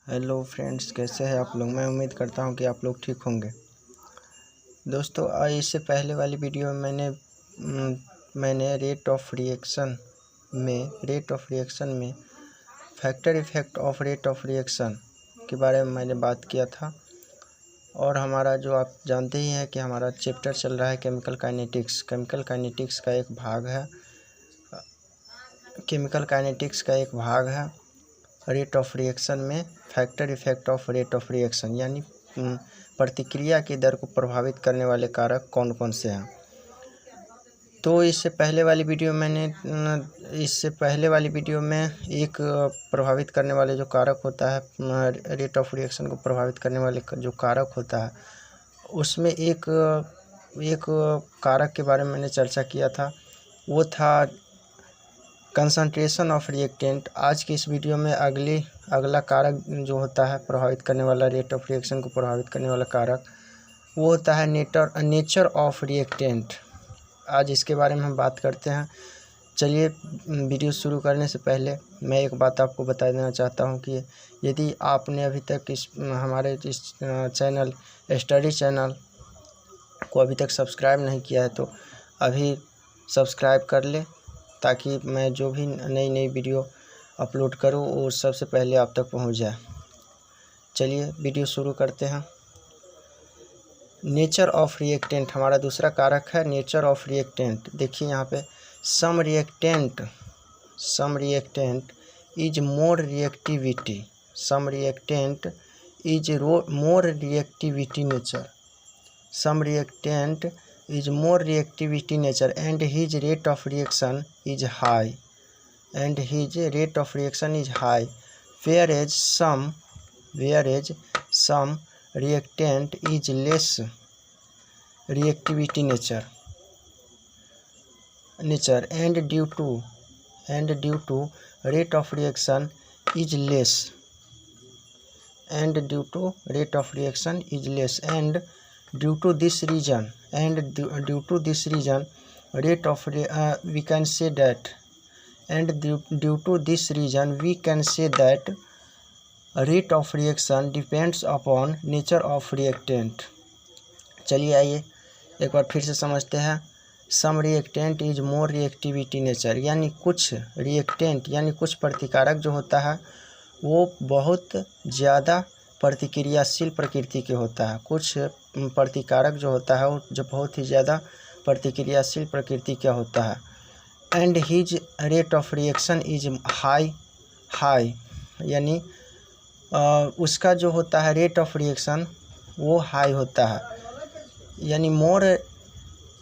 Hello friends, कैसे हैं आप लोग। मैं उम्मीद करता हूं कि आप लोग ठीक होंगे। दोस्तों, इससे पहले वाली वीडियो में मैंने रेट ऑफ रिएक्शन में factor effect of rate of reaction के बारे में मैंने बात किया था। और हमारा जो आप जानते ही हैं कि हमारा चैप्टर चल रहा है केमिकल काइनेटिक्स का एक भाग है रेट ऑफ रिएक्शन में factor effect of rate of reaction, यानी प्रतिक्रिया की दर को प्रभावित करने वाले कारक कौन कौन से हैं। तो इससे पहले वाली वीडियो में एक प्रभावित करने वाले जो कारक होता है, रेट ऑफ रिएक्शन को प्रभावित करने वाले जो कारक होता है, उसमें एक कारक के बारे में मैंने चर्चा किया था। वो था कंसंट्रेशन ऑफ रिएक्टेंट। आज की इस वीडियो में अगला कारक जो होता है प्रभावित करने वाला, रेट ऑफ रिएक्शन को प्रभावित करने वाला कारक, वो होता है नेचर ऑफ रिएक्टेंट। आज इसके बारे में हम बात करते हैं। चलिए, वीडियो शुरू करने से पहले मैं एक बात आपको बता देना चाहता हूं कि यदि आपने अभी तक हमारे इस चैनल स्टडी चैनल को अभी तक सब्सक्राइब नहीं किया है तो अभी सब्सक्राइब कर ले, ताकि मैं जो भी नई वीडियो अपलोड करूं वो सबसे पहले आप तक पहुंच जाए। चलिए वीडियो शुरू करते हैं। नेचर ऑफ रिएक्टेंट हमारा दूसरा कारक है, नेचर ऑफ रिएक्टेंट। देखिए यहाँ पे some reactant is more reactivity nature. Some reactant is more reactivity nature and his rate of reaction is high, whereas some reactant is less reactivity nature and due to rate of reaction is less and due to this reason rate of we can say that rate of reaction depends upon nature of reactant। चलिए आइए एक बार फिर से समझते हैं। Some reactant is more reactivity nature, यानी कुछ reactant यानी कुछ प्रतिकारक जो होता है वो बहुत ज़्यादा प्रतिक्रियाशील प्रकृति के होता है। कुछ प्रतिकारक जो होता है वो जो बहुत ही ज़्यादा प्रतिक्रियाशील प्रकृति का होता है। And his rate of reaction is high, यानी उसका जो होता है रेट ऑफ रिएक्शन वो हाई होता है, यानी मोर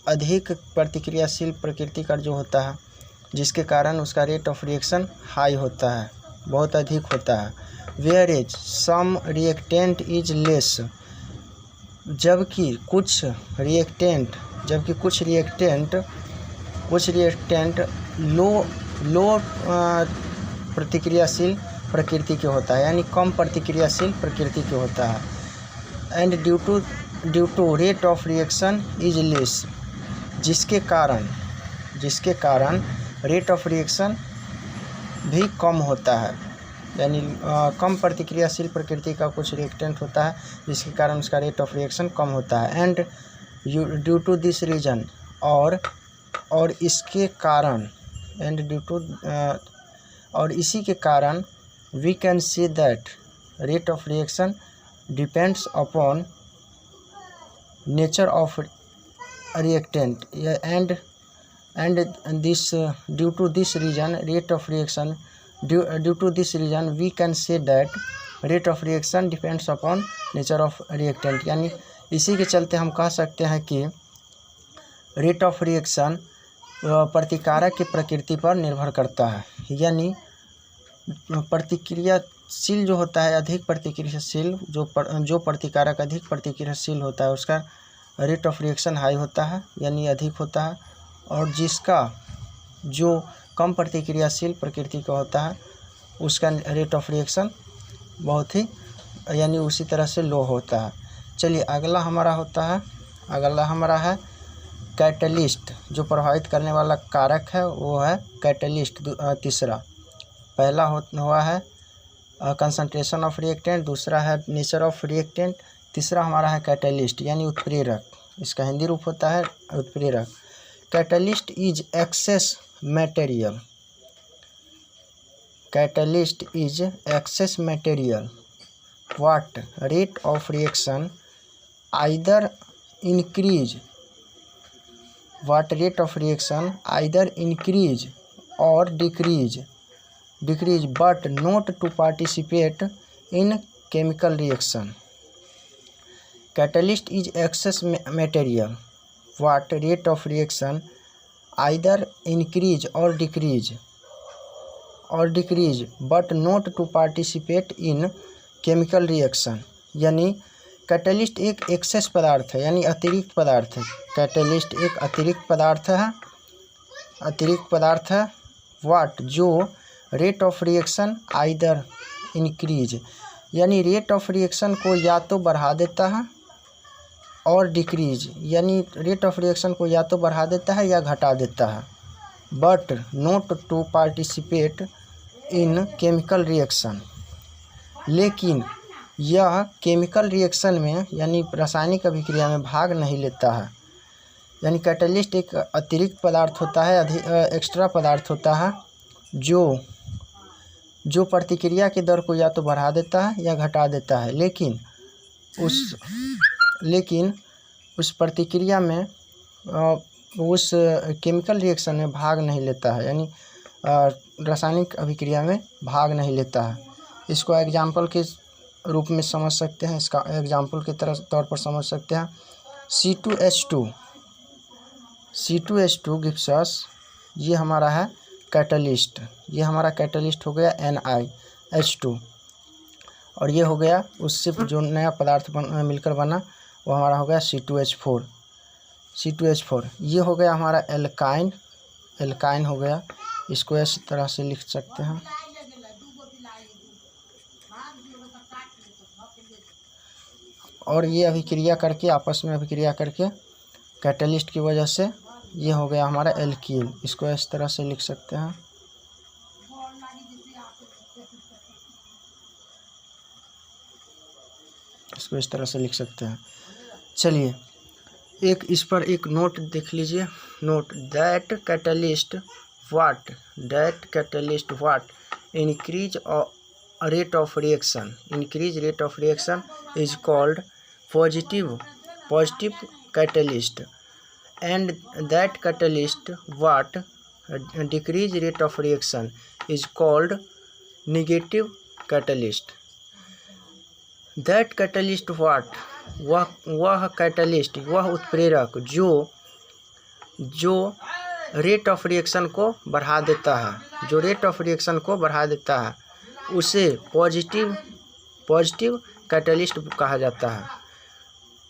अधिक प्रतिक्रियाशील प्रकृति का जो होता है, जिसके कारण उसका रेट ऑफ रिएक्शन हाई होता है, बहुत अधिक होता है। Whereas some reactant is less, जबकि कुछ रिएक्टेंट लो प्रतिक्रियाशील प्रकृति के होता है, यानी कम प्रतिक्रियाशील प्रकृति के होता है। And due to rate of reaction is less, जिसके कारण रेट ऑफ रिएक्शन भी कम होता है, यानी कम प्रतिक्रियाशील प्रकृति का कुछ रिएक्टेंट होता है जिसके कारण उसका रेट ऑफ रिएक्शन कम होता है। And due to this reason, और इसी के कारण we can see that rate of reaction depends upon nature of reactant and this due to this reason rate of reaction Due to this reason we can say that rate of reaction depends upon nature of reactant, यानी इसी के चलते हम कह सकते हैं कि rate of reaction प्रतिकारक की प्रकृति पर निर्भर करता है। यानी प्रतिक्रियाशील जो होता है, अधिक प्रतिक्रियाशील जो प्रतिकारक अधिक प्रतिक्रियाशील होता है उसका रेट ऑफ रिएक्शन हाई होता है, यानी अधिक होता है। और जिसका जो कम प्रतिक्रियाशील प्रकृति का होता है उसका रेट ऑफ रिएक्शन बहुत ही यानी उसी तरह से लो होता है। चलिए अगला हमारा है कैटलिस्ट। जो प्रभावित करने वाला कारक है वो है कैटलिस्ट। तीसरा पहला हुआ है कंसंट्रेशन ऑफ रिएक्टेंट, दूसरा है नेचर ऑफ रिएक्टेंट, तीसरा हमारा है कैटलिस्ट यानी उत्प्रेरक, इसका हिंदी रूप होता है उत्प्रेरक। Catalyst is excess material, catalyst is excess material what rate of reaction either increase, what rate of reaction either increase or decrease but not to participate in chemical reaction. Catalyst is excess material what rate of reaction either increase or decrease but not to participate in chemical reaction। यानी catalyst एक access पदार्थ है यानी अतिरिक्त पदार्थ है। Catalyst एक अतिरिक्त पदार्थ है व्हाट जो rate of reaction either increase यानी रेट ऑफ रिएक्शन को या तो बढ़ा देता है और डिक्रीज यानी रेट ऑफ रिएक्शन को या तो बढ़ा देता है या घटा देता है, but not to participate in chemical reaction, लेकिन यह केमिकल रिएक्शन में यानी रासायनिक अभिक्रिया में भाग नहीं लेता है। यानी कैटलिस्ट एक अतिरिक्त पदार्थ होता है, एक्स्ट्रा पदार्थ होता है जो प्रतिक्रिया की दर को या तो बढ़ा देता है या घटा देता है, लेकिन उस प्रतिक्रिया में उस केमिकल रिएक्शन में भाग नहीं लेता है, यानी रासायनिक अभिक्रिया में भाग नहीं लेता है। इसको एग्जाम्पल के रूप में समझ सकते हैं, इसका एग्जाम्पल के तौर पर समझ सकते हैं। C2H2 गिव्स अस, ये हमारा है कैटलिस्ट, ये हमारा कैटलिस्ट हो गया NiH2, और ये हो गया उससे जो नया पदार्थ मिलकर बना वो हमारा हो गया C2H4। ये हो गया हमारा एल्काइन हो गया, इसको इस तरह से लिख सकते हैं। और ये अभिक्रिया करके आपस में अभिक्रिया करके कैटलिस्ट की वजह से ये हो गया हमारा एल्कीन, इसको इस तरह से लिख सकते हैं। इसको इस तरह से लिख सकते हैं। चलिए एक इस पर एक नोट देख लीजिए। Note that catalyst what increase rate of reaction is called positive catalyst, and that catalyst what decrease rate of reaction is called negative catalyst। that catalyst what वह कैटलिस्ट वह उत्प्रेरक जो रेट ऑफ रिएक्शन को बढ़ा देता है, उसे positive catalyst कहा जाता है।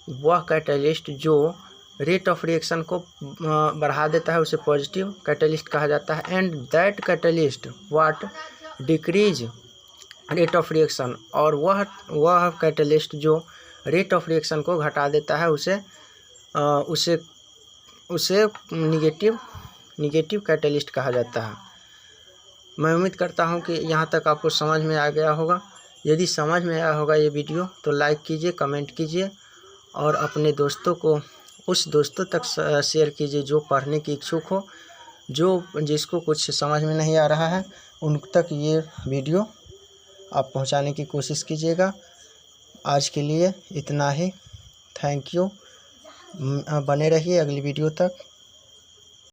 वह कैटलिस्ट जो रेट ऑफ रिएक्शन को बढ़ा देता है उसे पॉजिटिव कैटलिस्ट कहा जाता है। And that catalyst what decrease rate of reaction, और वह कैटलिस्ट जो रेट ऑफ रिएक्शन को घटा देता है उसे निगेटिव कैटलिस्ट कहा जाता है। मैं उम्मीद करता हूं कि यहाँ तक आपको समझ में आ गया होगा। यदि समझ में आया होगा ये वीडियो तो लाइक कीजिए, कमेंट कीजिए और अपने दोस्तों को उस दोस्तों तक शेयर कीजिए जो पढ़ने की इच्छुक हो, जिसको कुछ समझ में नहीं आ रहा है उन तक ये वीडियो आप पहुंचाने की कोशिश कीजिएगा। आज के लिए इतना ही। Thank you. बने रहिए अगली वीडियो तक।